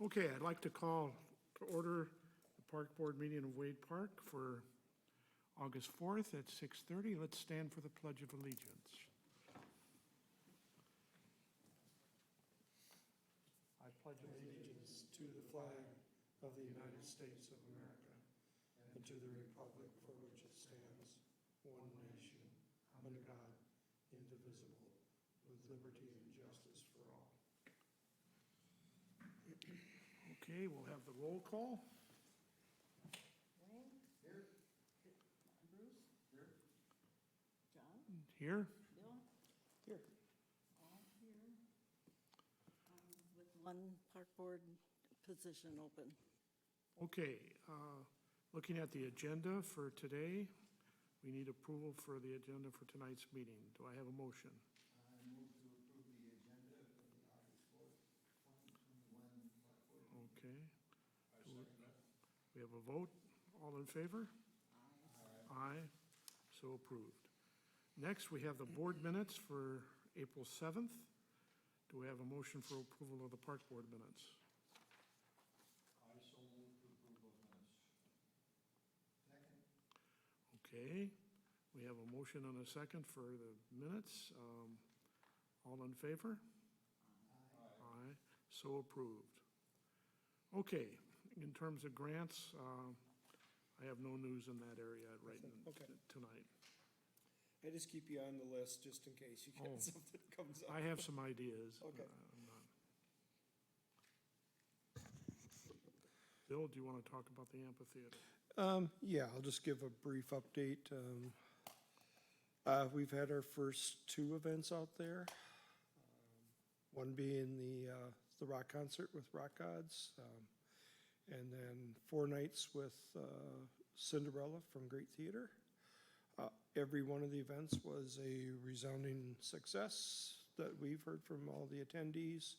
Okay, I'd like to call to order the Park Board meeting of Wade Park for August 4th at 6:30. Let's stand for the Pledge of Allegiance. I pledge Allegiance to the flag of the United States of America and to the republic for which it stands, one nation, under God, indivisible, with liberty and justice for all. Okay, we'll have the roll call. Wayne? Here. Bruce? Here. John? Here. Bill? Here. All here. With one park board position open. Okay, looking at the agenda for today, we need approval for the agenda for tonight's meeting. Do I have a motion? I move to approve the agenda for the August 4th, 2021 Park Board. Okay. We have a vote. All in favor? Aye. So approved. Next, we have the board minutes for April 7th. Do we have a motion for approval of the park board minutes? I so move to approve those minutes. Second. Okay, we have a motion and a second for the minutes. All in favor? Aye. So approved. Okay, in terms of grants, I have no news in that area Okay. tonight. I just keep you on the list just in case you Oh. get something comes up. I have some ideas. Okay. I'm not- Bill, do you want to talk about the amphitheater? Yeah, I'll just give a brief update. We've had our first two events out there. One being the rock concert with Rock Gods, and then 4 nights with Cinderella from Great Theater. Every one of the events was a resounding success that we've heard from all the attendees.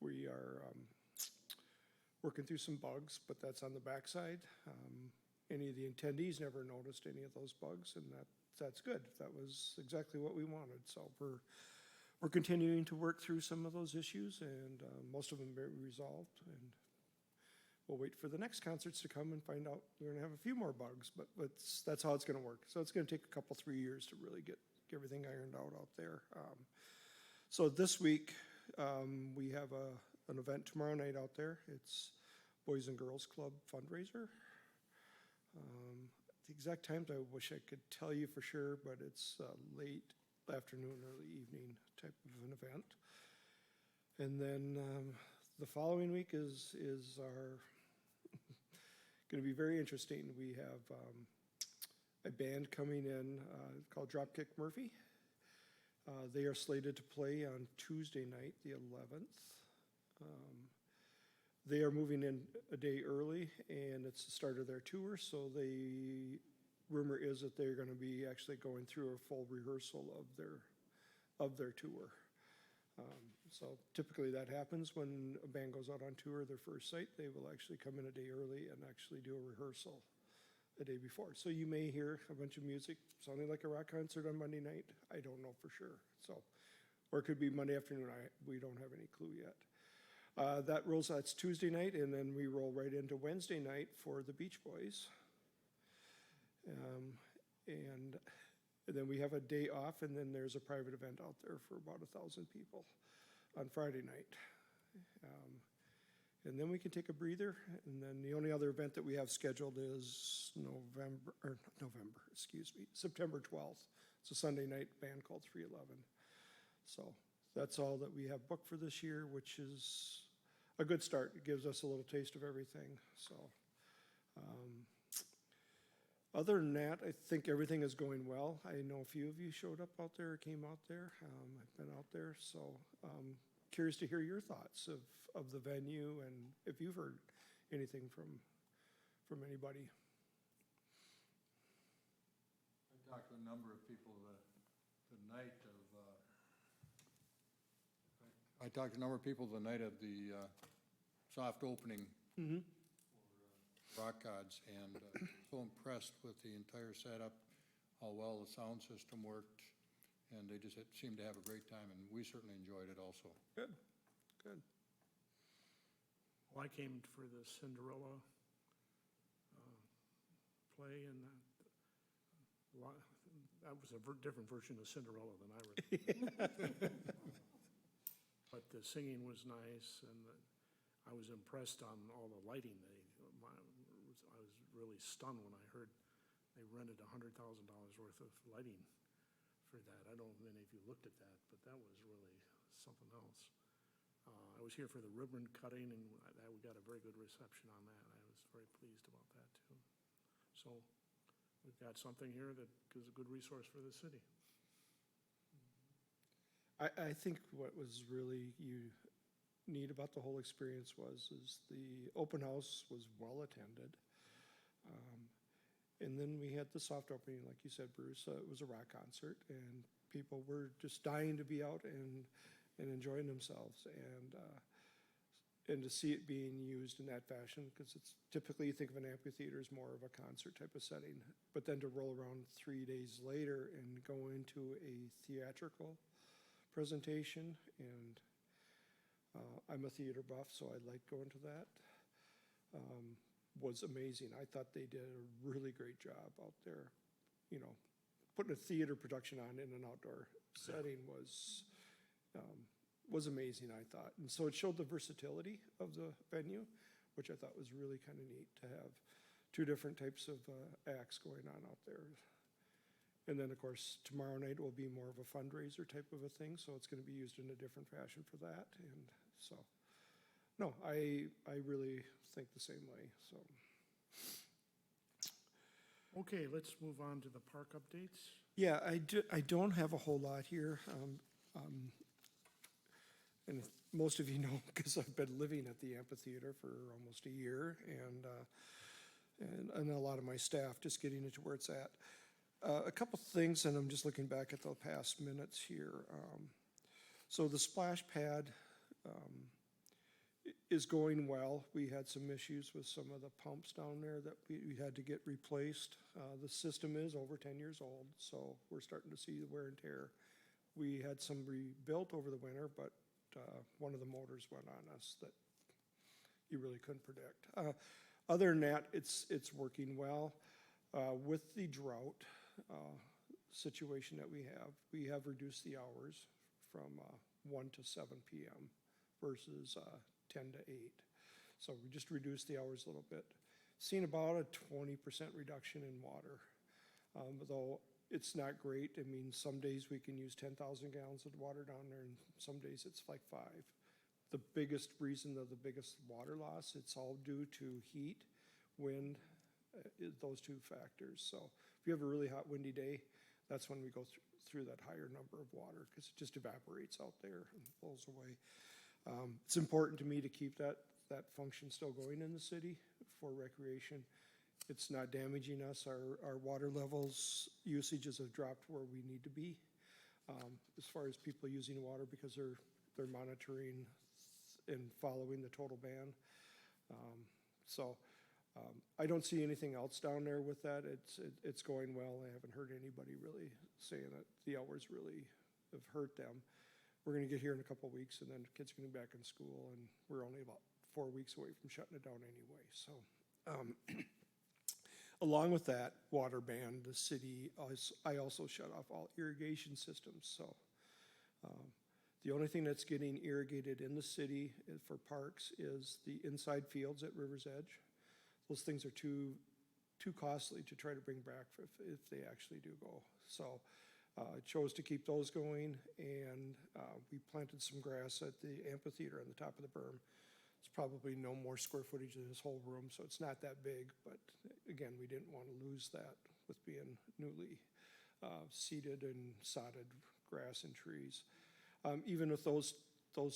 We are working through some bugs, but that's on the backside. Any of the attendees never noticed any of those bugs, and that's good. That was exactly what we wanted. So we're continuing to work through some of those issues, and most of them are resolved. And we'll wait for the next concerts to come and find out. We're gonna have a few more bugs, but that's how it's gonna work. So it's gonna take a couple, 3 years to really get everything ironed out there. So this week, we have an event tomorrow night out there. It's Boys and Girls Club fundraiser. The exact times I wish I could tell you for sure, but it's late afternoon, early evening type of an event. And then the following week is our going to be very interesting. We have a band coming in called Dropkick Murphy. They are slated to play on Tuesday night, the 11th. They are moving in a day early, and it's the start of their tour, so the rumor is that they're going to be actually going through a full rehearsal of their tour. So typically that happens when a band goes out on tour, their first sight, they will actually come in a day early and actually do a rehearsal the day before. So you may hear a bunch of music sounding like a rock concert on Monday night. I don't know for sure. So, or it could be Monday afternoon. We don't have any clue yet. That's Tuesday night, and then we roll right into Wednesday night for the Beach Boys. And then we have a day off, and then there's a private event out there for about 1,000 people on Friday night. And then we can take a breather, and then the only other event that we have scheduled is September 12th. It's a Sunday night band called 311. So that's all that we have booked for this year, which is a good start. It gives us a little taste of everything, so. Other than that, I think everything is going well. I know a few of you showed up out there, came out there. I've been out there, so curious to hear your thoughts of the venue and if you've heard anything from anybody. I talked to a number of people the night of the soft opening for Rock Gods, and so impressed with the entire setup, how well the sound system worked, and they just seemed to have a great time, and we certainly enjoyed it also. Good, good. Well, I came for the Cinderella play, and that was a different version of Cinderella than I remember. But the singing was nice, and I was impressed on all the lighting. I was really stunned when I heard they rented $100,000 worth of lighting for that. I don't know if many of you looked at that, but that was really something else. I was here for the ribbon cutting, and we got a very good reception on that. I was very pleased about that, too. So we've got something here that is a good resource for the city. I think what was really neat about the whole experience is the open house was well attended. And then we had the soft opening, like you said, Bruce. It was a rock concert, and people were just dying to be out and enjoying themselves. And to see it being used in that fashion, because it's typically you think of an amphitheater as more of a concert type of setting, but then to roll around 3 days later and go into a theatrical presentation, and I'm a theater buff, so I like going to that, was amazing. I thought they did a really great job out there. You know, putting a theater production on in an outdoor setting was amazing, I thought. And so it showed the versatility of the venue, which I thought was really kind of neat to have two different types of acts going on out there. And then, of course, tomorrow night will be more of a fundraiser type of a thing, so it's going to be used in a different fashion for that. And so, no, I really think the same way, so. Okay, let's move on to the park updates. Yeah, I don't have a whole lot here. And most of you know, because I've been living at the amphitheater for almost a year, and a lot of my staff just getting it to where it's at. A couple things, and I'm just looking back at the past minutes here. So the splash pad is going well. We had some issues with some of the pumps down there that we had to get replaced. The system is over 10 years old, so we're starting to see the wear and tear. We had some rebuilt over the winter, but one of the motors went on us that you really couldn't predict. Other than that, it's working well. With the drought situation that we have reduced the hours from 1 to 7 p.m. versus 10 to 8. So we just reduced the hours a little bit. Seen about a 20% reduction in water, though it's not great. I mean, some days we can use 10,000 gallons of water down there, and some days it's like 5. The biggest reason of the biggest water loss, it's all due to heat, wind, those two factors. So if you have a really hot, windy day, that's when we go through that higher number of water, because it just evaporates out there and blows away. It's important to me to keep that function still going in the city for recreation. It's not damaging us. Our water levels, usages have dropped where we need to be as far as people using water, because they're monitoring and following the total ban. I don't see anything else down there with that. It's going well. I haven't heard anybody really saying that the hours really have hurt them. We're gonna get here in a couple of weeks, and then the kids are gonna be back in school, and we're only about 4 weeks away from shutting it down anyway, so. Along with that water ban, the city, I also shut off all irrigation systems, so. The only thing that's getting irrigated in the city for parks is the inside fields at River's Edge. Those things are too costly to try to bring back if they actually do go. So I chose to keep those going, and we planted some grass at the amphitheater on the top of the berm. It's probably no more square footage than this whole room, so it's not that big, but again, we didn't want to lose that with being newly seeded and sodded grass and trees. Even with those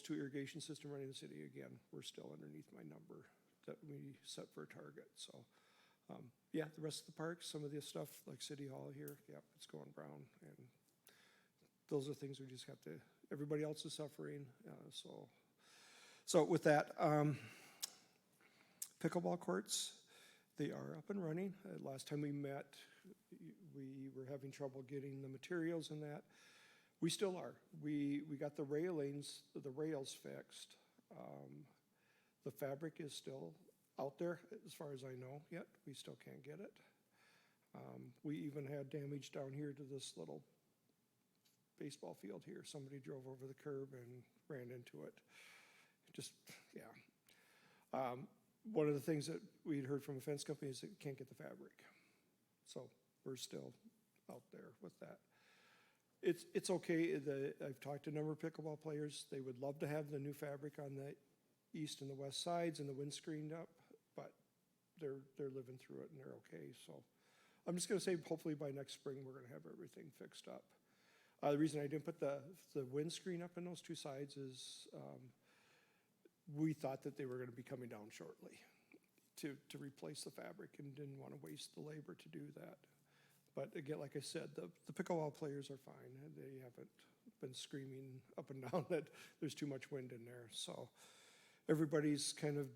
two irrigation systems running in the city, again, we're still underneath my number that we set for a target. So, yeah, the rest of the parks, some of the stuff like City Hall here, yep, it's going brown. And those are things we just have to, everybody else is suffering. So with that, pickleball courts, they are up and running. Last time we met, we were having trouble getting the materials and that. We still are. We got the rails fixed. The fabric is still out there, as far as I know yet. We still can't get it. We even had damage down here to this little baseball field here. Somebody drove over the curb and ran into it. Just, yeah. One of the things that we'd heard from a fence company is that you can't get the fabric. So we're still out there with that. It's okay. I've talked to a number of pickleball players. They would love to have the new fabric on the east and the west sides and the windscreened up, but they're living through it and they're okay. So I'm just gonna say hopefully by next spring, we're gonna have everything fixed up. The reason I didn't put the windscreen up in those two sides is, we thought that they were gonna be coming down shortly to replace the fabric and didn't wanna waste the labor to do that. But again, like I said, the pickleball players are fine. They haven't been screaming up and down that there's too much wind in there. So everybody's kind of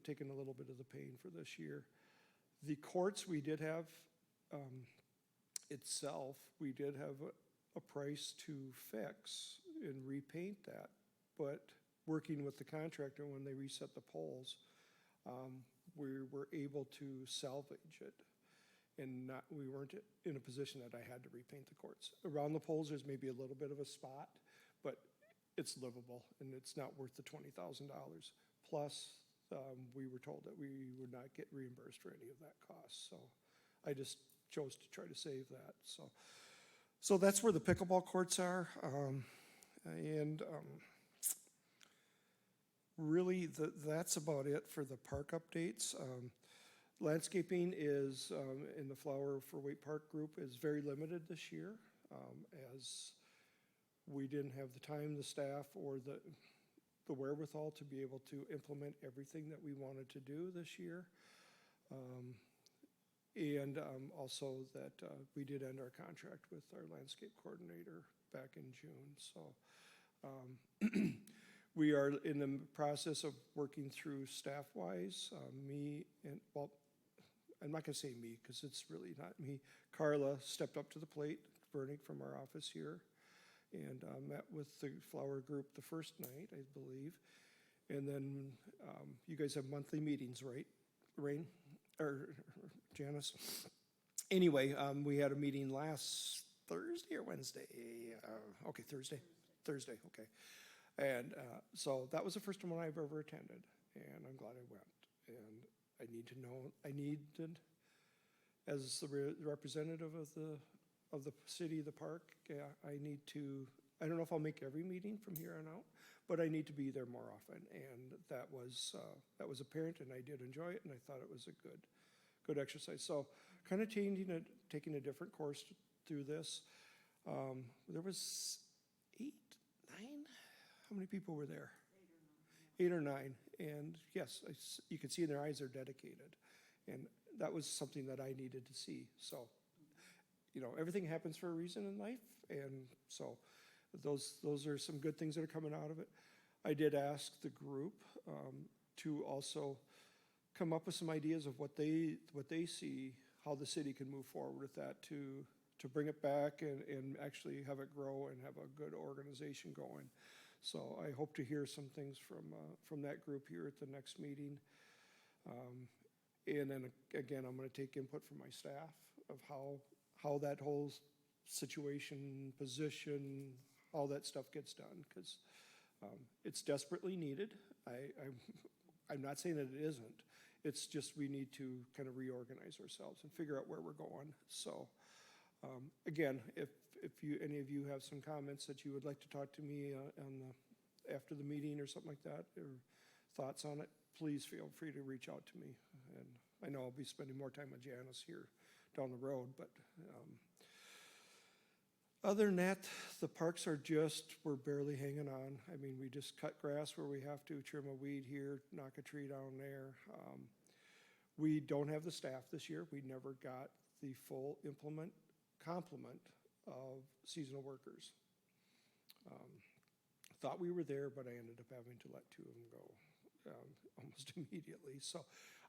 taking a little bit of the pain for this year. The courts we did have itself, we did have a price to fix and repaint that. But working with the contractor when they reset the poles, we were able to salvage it. And we weren't in a position that I had to repaint the courts. Around the poles, there's maybe a little bit of a spot, but it's livable and it's not worth the $20,000. Plus, we were told that we would not get reimbursed for any of that cost. So I just chose to try to save that. So that's where the pickleball courts are. Really, that's about it for the park updates. Landscaping is, in the Flower for Waite Park group, is very limited this year, as we didn't have the time, the staff, or the wherewithal to be able to implement everything that we wanted to do this year. Also that we did end our contract with our landscape coordinator back in June. So we are in the process of working through staff-wise. I'm not gonna say me, because it's really not me. Carla stepped up to the plate, Vernick from our office here, and met with the Flower group the first night, I believe. And then you guys have monthly meetings, right, Rain, or Janice? Anyway, we had a meeting last Thursday or Wednesday? Okay, Thursday, okay. And so that was the first one I've ever attended, and I'm glad I went. And I need to, as the representative of the city, the park, I need to, I don't know if I'll make every meeting from here on out, but I need to be there more often. And that was apparent, and I did enjoy it, and I thought it was a good exercise. So kind of taking a different course through this. There was 8, 9, how many people were there? 8 or 9, and yes, you can see in their eyes they're dedicated, and that was something that I needed to see. So, everything happens for a reason in life, and so those are some good things that are coming out of it. I did ask the group to also come up with some ideas of what they see, how the city can move forward with that to bring it back and actually have it grow and have a good organization going. So I hope to hear some things from that group here at the next meeting. And then again, I'm gonna take input from my staff of how that whole situation, position, all that stuff gets done, because it's desperately needed. I'm not saying that it isn't. It's just we need to kind of reorganize ourselves and figure out where we're going. So again, if any of you have some comments that you would like to talk to me after the meeting or something like that, or thoughts on it, please feel free to reach out to me. And I know I'll be spending more time with Janice here down the road, but other than that, the parks we're barely hanging on. I mean, we just cut grass where we have to, trim a weed here, knock a tree down there. We don't have the staff this year. We never got the full complement of seasonal workers. Thought we were there, but I ended up having to let 2 of them go almost immediately. So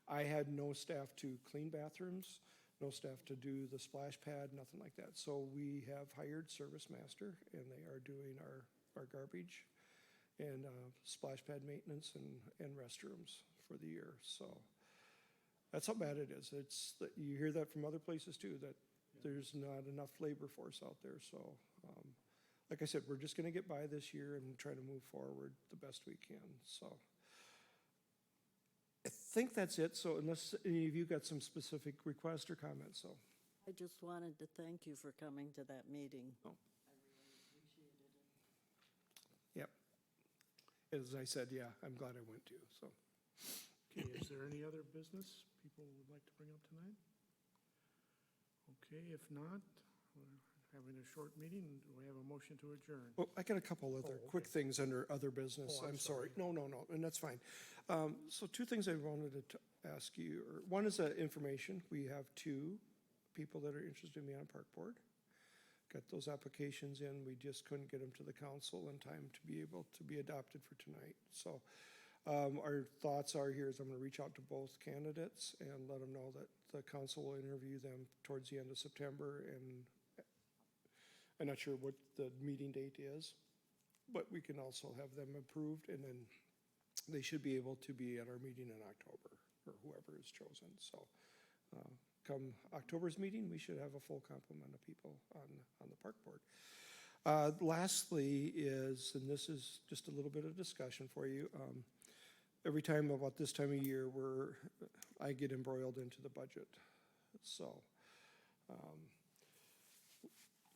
I had no staff to clean bathrooms, no staff to do the splash pad, nothing like that. So we have hired Service Master, and they are doing our garbage and splash pad maintenance and restrooms for the year, so. That's how bad it is. It's, you hear that from other places too, that there's not enough labor force out there, so. Like I said, we're just gonna get by this year and try to move forward the best we can, so. I think that's it, so unless any of you got some specific requests or comments, so. I just wanted to thank you for coming to that meeting. Oh. I really appreciated it. Yep. As I said, yeah, I'm glad I went too, so. Okay, is there any other business people would like to bring up tonight? Okay, if not, we're having a short meeting. Do we have a motion to adjourn? Well, I got a couple other Oh, quick okay. things under other business. Oh, I'm I'm sorry. sorry. No, and that's fine. So two things I wanted to ask you, or one is information. We have two people that are interested in being on a park board. Got those applications in. We just couldn't get them to the council in time to be able to be adopted for tonight. So our thoughts are here is I'm gonna reach out to both candidates and let them know that the council will interview them towards the end of September, and I'm not sure what the meeting date is, but we can also have them approved, and then they should be able to be at our meeting in October, or whoever is chosen, so. Come October's meeting, we should have a full complement of people on the park board. Lastly is, and this is just a little bit of discussion for you, every time about this time of year, I get embroiled into the budget, so.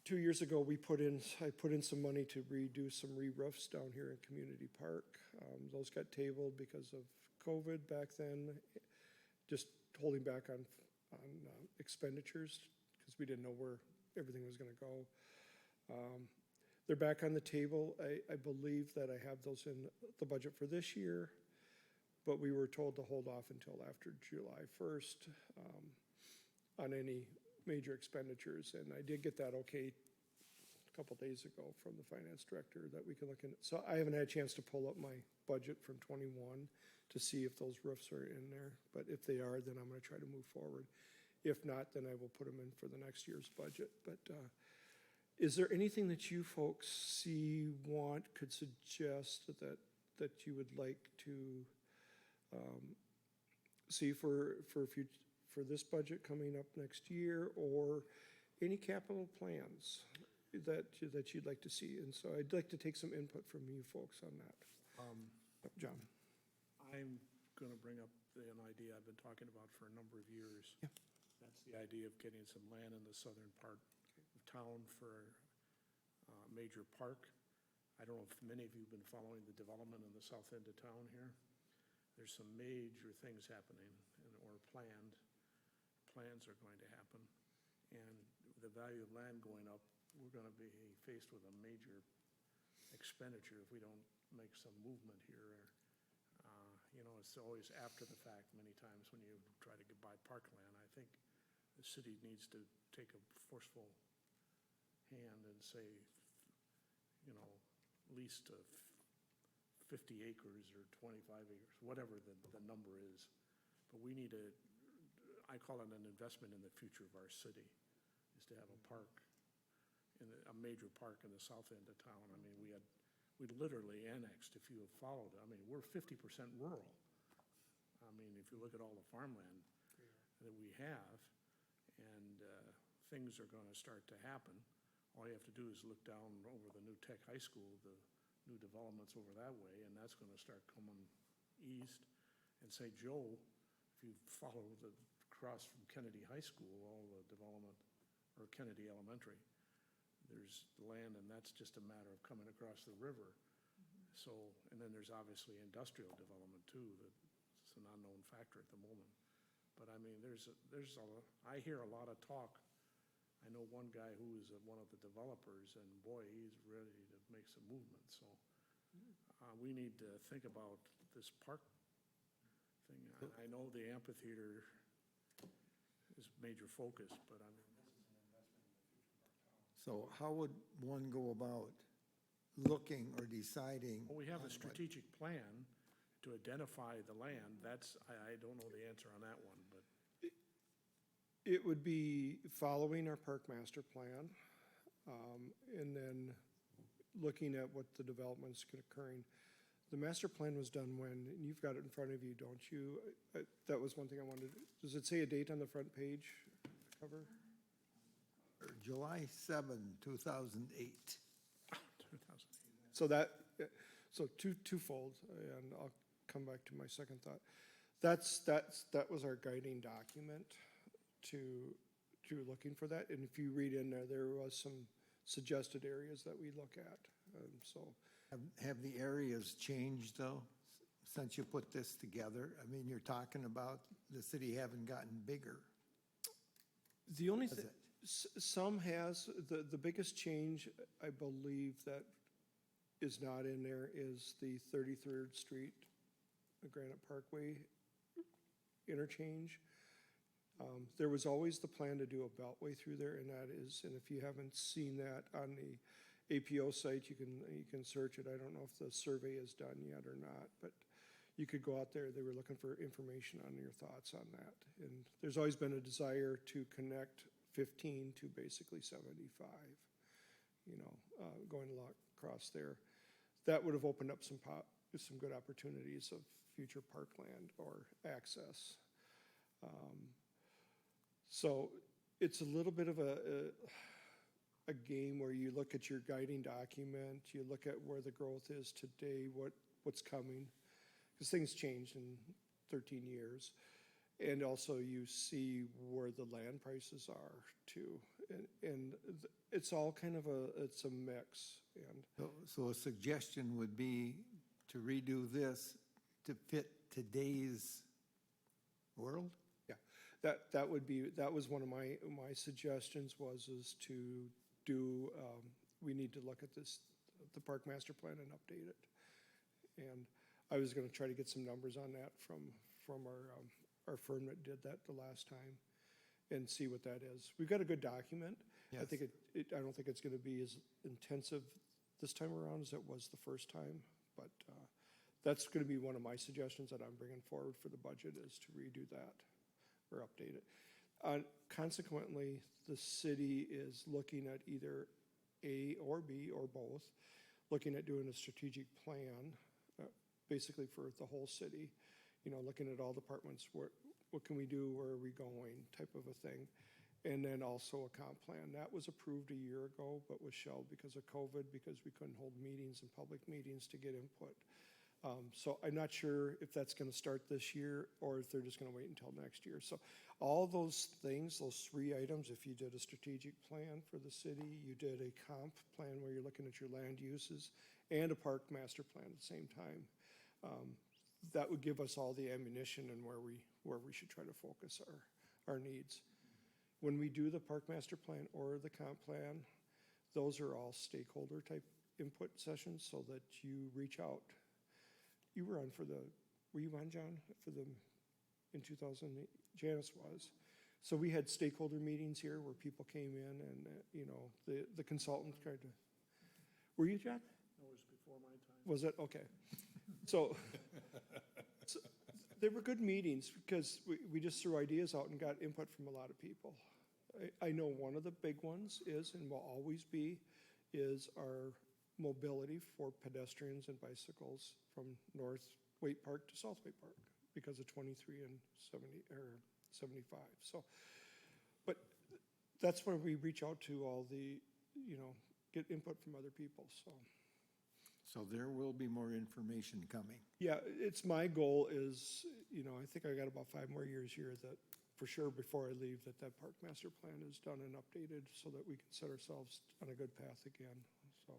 2 years ago, I put in some money to redo some re-roofs down here in Community Park. Those got tabled because of COVID back then, just holding back on expenditures, because we didn't know where everything was gonna go. They're back on the table. I believe that I have those in the budget for this year, but we were told to hold off until after July 1st on any major expenditures, and I did get that okay a couple days ago from the finance director that we can look in. So I haven't had a chance to pull up my budget from '21 to see if those roofs are in there, but if they are, then I'm gonna try to move forward. If not, then I will put them in for the next year's budget, but is there anything that you folks could suggest that you would like to see for this budget coming up next year, or any capital plans that you'd like to see? And so I'd like to take some input from you folks on that. John? I'm gonna bring up an idea I've been talking about for a number of years. Yeah. That's the idea of getting some land in the southern part of town for a major park. I don't know if many of you have been following the development in the south end of town here. There's some major things happening or plans are going to happen. And the value of land going up, we're gonna be faced with a major expenditure if we don't make some movement here. You know, it's always after the fact many times when you try to buy parkland. I think the city needs to take a forceful hand and say, you know, lease to 50 acres or 25 acres, whatever the number is. But we need I call it an investment in the future of our city, is to have a park, a major park in the south end of town. I mean, we literally annexed, if you have followed it, I mean, we're 50% rural. I mean, if you look at all the farmland that we have, and things are gonna start to happen, all you have to do is look down over the new Tech High School, the new developments over that way, and that's gonna start coming east. And say, Joe, if you follow across from Kennedy High School, all the development, or Kennedy Elementary, there's land, and that's just a matter of coming across the river. So, and then there's obviously industrial development too, that's an unknown factor at the moment. But I mean, I hear a lot of talk. I know one guy who is one of the developers, and boy, he's ready to make some movement, so. We need to think about this park thing. I know the amphitheater is major focus, but I mean, this is an investment in the future of our town. So how would one go about looking or deciding? Well, we have on a what- strategic plan to identify the land. That's, I don't know the answer on that one, but It would be following our park master plan, and then looking at what the developments occurring. The master plan was done when, and you've got it in front of you, don't you? That was one thing I wanted, does it say a date on the front page cover? July 7, 2008. So that, so twofold, and I'll come back to my second thought. That was our guiding document to looking for that, and if you read in there, there was some suggested areas that we look at, so. Have the areas changed, though, since you put this together? I mean, you're talking about the city having gotten bigger. The only Has thing, it? some has, the biggest change, I believe, that is not in there is the 33rd Street, Granite Parkway interchange. There was always the plan to do a beltway through there, and that is, and if you haven't seen that on the APO site, you can search it. I don't know if the survey is done yet or not, but you could go out there. They were looking for information on your thoughts on that. And there's always been a desire to connect 15 to basically 75, going across there. That would have opened up some good opportunities of future parkland or access. So it's a little bit of a game where you look at your guiding document, you look at where the growth is today, what's coming, because things changed in 13 years. And also you see where the land prices are too. And it's all kind of it's a mix. And So a suggestion would be to redo this to fit today's world? yeah, that was one of my suggestions is to do, we need to look at the park master plan and update it. And I was gonna try to get some numbers on that from our firm that did that the last time and see what that is. We've got a good document. I Yes. think I don't think it's gonna be as intensive this time around as it was the first time, but that's gonna be one of my suggestions that I'm bringing forward for the budget is to redo that or update it. Consequently, the city is looking at either A or B or both, looking at doing a strategic plan, basically for the whole city, looking at all departments, what can we do, where are we going, type of a thing. And then also a comp plan. That was approved a year ago, but was shelved because of COVID, because we couldn't hold meetings and public meetings to get input. So I'm not sure if that's gonna start this year or if they're just gonna wait until next year. So all those things, those three items, if you did a strategic plan for the city, you did a comp plan where you're looking at your land uses and a park master plan at the same time, that would give us all the ammunition and where we should try to focus our needs. When we do the park master plan or the comp plan, those are all stakeholder type input sessions so that you reach out. You were on were you on, John, in 2008? Janice was. So we had stakeholder meetings here where people came in and, the consultant tried to, were you, John? That was before my time. Was it? Okay. So they were good meetings because we just threw ideas out and got input from a lot of people. I know one of the big ones is, and will always be, is our mobility for pedestrians and bicycles from North Waite Park to South Waite Park because of 23 and 75. So, but that's where we reach out to all the, get input from other people, so. So there will be more information coming. Yeah, it's my goal is, I think I got about 5 more years here that, for sure, before I leave, that park master plan is done and updated so that we can set ourselves on a good path again, so.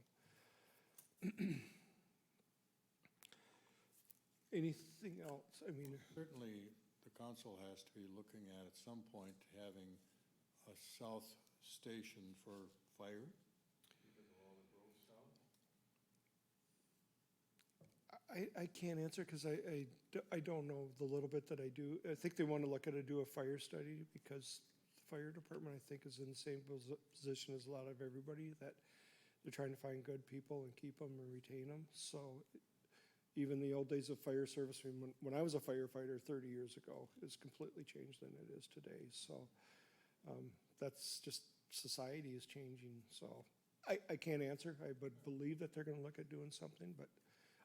Anything else? I mean, Certainly, the council has to be looking at some point, having a south station for fire. I can't answer because I don't know the little bit that I do. I think they want to look at do a fire study because the fire department, I think, is in the same position as a lot of everybody, that they're trying to find good people and keep them and retain them. So even the old days of fire service, when I was a firefighter 30 years ago, is completely changed than it is today. So that's just, society is changing. So I can't answer. I would believe that they're going to look at doing something, but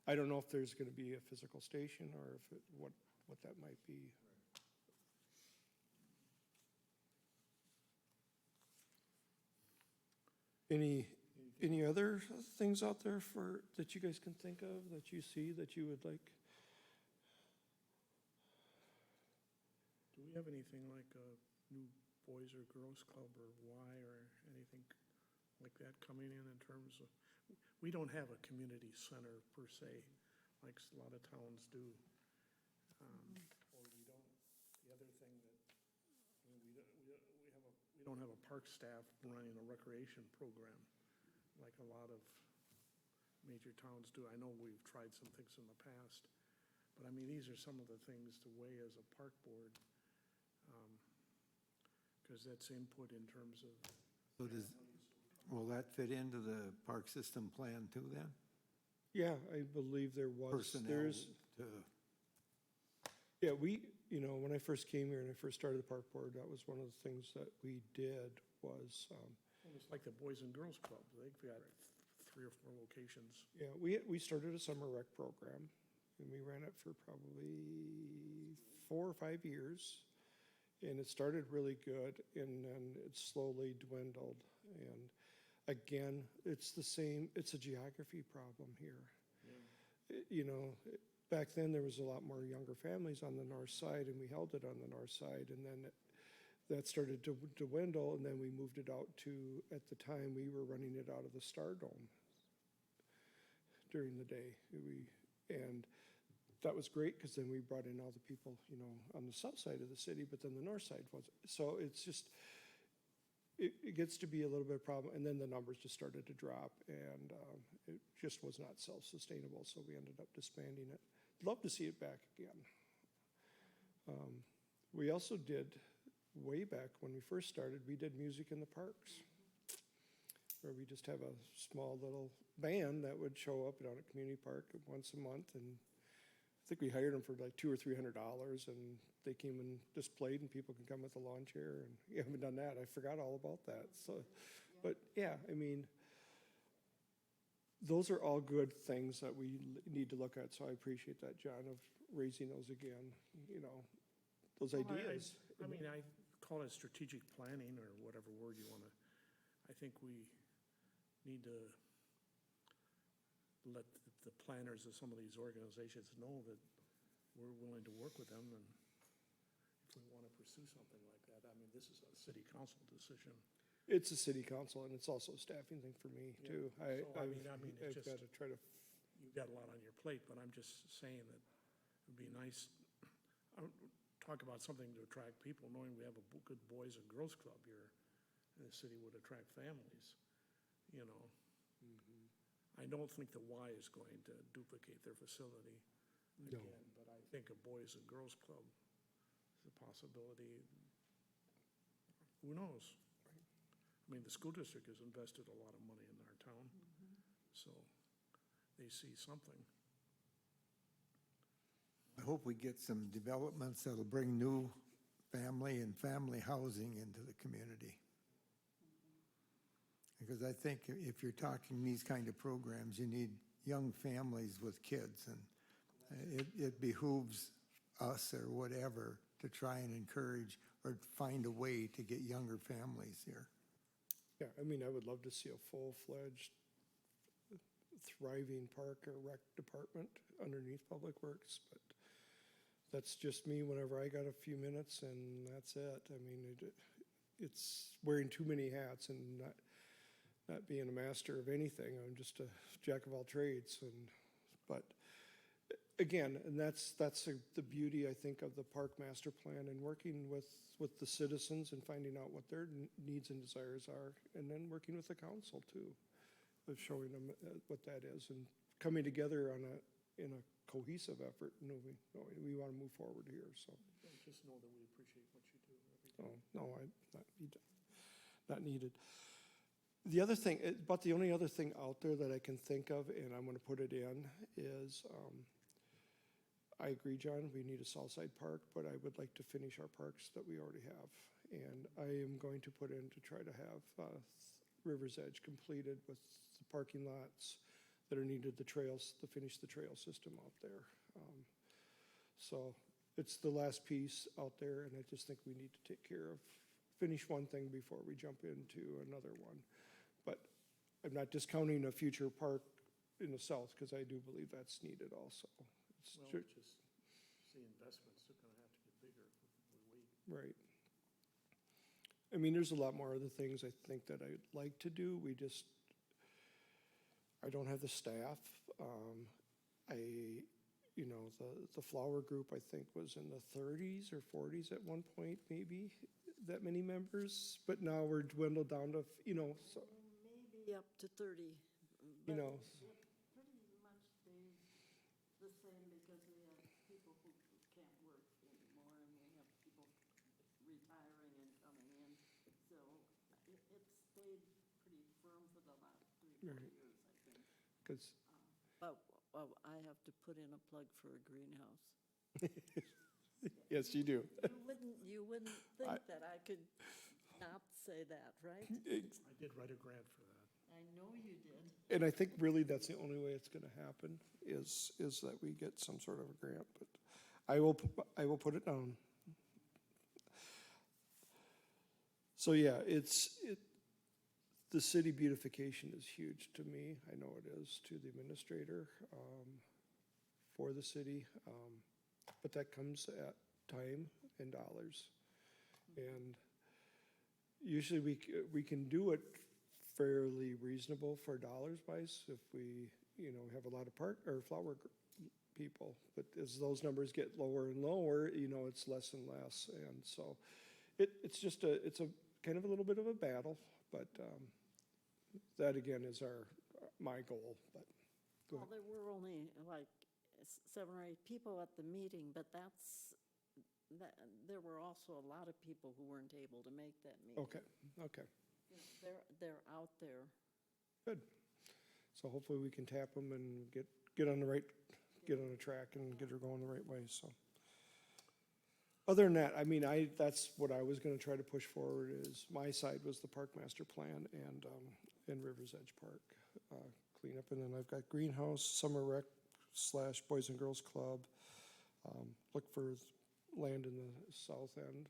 I don't know if there's gonna be a physical station or if it, what that might be. Any other things out there that you guys can think of, that you see, that you would like? Do we have anything like a new Boys or Girls Club or Y or anything like that coming in terms of, we don't have a community center per se, like a lot of towns do. Or we don't, the other thing that, I mean, we don't have a park staff running a recreation program like a lot of major towns do. I know we've tried some things in the past, but I mean, these are some of the things to weigh as a park board. Because that's input in terms of. So will that fit into the park system plan too then? Yeah, I believe there was. Personnel There's, to, yeah, when I first came here and I first started the park board, that was one of the things that we did was, It's like the Boys and Girls Club. They've got 3 or 4 locations. yeah, we started a summer rec program, and we ran it for probably 4 or 5 years. And it started really good, and then it slowly dwindled. And again, it's the same, it's a geography problem here. You know, back then, there was a lot more younger families on the north side, and we held it on the north side, and then that started to dwindle, and then we moved it out to, at the time, we were running it out of the Star Dome during the day. And that was great, because then we brought in all the people, you know, on the south side of the city, but then the north side wasn't. So it's just, it gets to be a little bit of a problem, and then the numbers just started to drop, and it just was not self-sustainable, so we ended up disbanding it. Love to see it back again. We also did, way back when we first started, we did music in the parks, where we just have a small little band that would show up down at Community Park once a month, and I think we hired them for like $200 or $300, and they came and just played, and people can come with a lawn chair, and you haven't done that. I forgot all about that. So, but yeah, I mean, those are all good things that we need to look at. So I appreciate that, John, of raising those again. You know, those ideas. I mean, I call it strategic planning or whatever word you want to. I think we need to let the planners of some of these organizations know that we're willing to work with them, and if we want to pursue something like that, I mean, this is a city council decision. It's a city council, and it's also a staffing thing for me Yeah. too. So, I mean, I've it's got to try to. You've got a lot on your plate, but I'm just saying that it'd be nice, talk about something to attract people, knowing we have a good Boys and Girls Club here, and the city would attract families, you know. I don't think the Y is going to duplicate their facility No. again, but I think a Boys and Girls Club is a possibility. Who knows? I mean, the school district has invested a lot of money in our town, so they see something. I hope we get some developments that'll bring new family and family housing into the community. Because I think if you're talking these kind of programs, you need young families with kids, and it behooves us or whatever to try and encourage or find a way to get younger families here. Yeah, I mean, I would love to see a full-fledged, thriving park or rec department underneath Public Works, but that's just me whenever I got a few minutes, and that's it. I mean, it's wearing too many hats and not being a master of anything. I'm just a jack of all trades, but again, and that's the beauty, I think, of the park master plan, and working with the citizens and finding out what their needs and desires are, and then working with the council too, of showing them what that is, and coming together in a cohesive effort, knowing we want to move forward here, so. Just know that we appreciate what you do every day. Oh, no, not needed. The other thing, but the only other thing out there that I can think of, and I'm gonna put it in, is, I agree, John, we need a Southside Park, but I would like to finish our parks that we already have. And I am going to put in to try to have River's Edge completed with the parking lots, that are needed, the trails, to finish the trail system out there. So it's the last piece out there, and I just think we need to take care of, finish one thing before we jump into another one. But I'm not discounting a future park in the south, because I do believe that's needed also. It's Well, ju- just the investments are gonna have to get bigger if we wait. Right. I mean, there's a lot more other things I think that I'd like to do. I don't have the staff. The flower group, I think, was in the 30s or 40s at one point, maybe, that many members. But now we're dwindled down to, so, Maybe up to 30. You but know. it pretty much stays the same because we have people who can't work anymore, and we have people retiring and coming in. So it stayed pretty firm for the last 3 or 4 Right. years, I think. because, But I have to put in a plug for a greenhouse. yes, you do. You wouldn't think that I could not say that, right? I did write a grant for that. I know you did. And I think really that's the only way it's gonna happen, is that we get some sort of a grant, but I will put it down. So, yeah, the city beautification is huge to me. I know it is to the administrator, for the city. But that comes at time and dollars. And usually we can do it fairly reasonable for dollars wise if we, have a lot of flower people. But as those numbers get lower and lower, it's less and less. And so it's just it's a kind of a little bit of a battle, but, that again is my goal, but go Well, ahead. there were only like 7 or 8 people at the meeting, but there were also a lot of people who weren't able to make that meeting. Okay, They're out there. good. So hopefully we can tap them and get on a track and get her going the right way, so. Other than that, I mean, that's what I was gonna try to push forward, is my side was the park master plan and Rivers Edge Park cleanup. And then I've got greenhouse, summer rec / Boys and Girls Club. Look for land in the south end.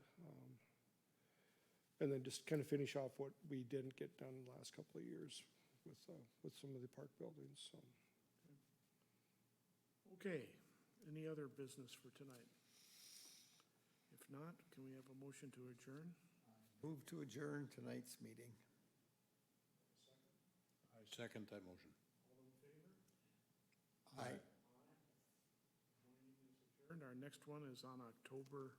And then just kind of finish off what we didn't get done the last couple of years with some of the park buildings, so. Okay, any other business for tonight? If not, can we have a motion to adjourn? Move to adjourn tonight's meeting. I second that motion. Aye. And our next one is on October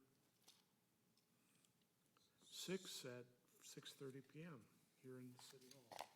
6th at 6:30 PM here in City Hall.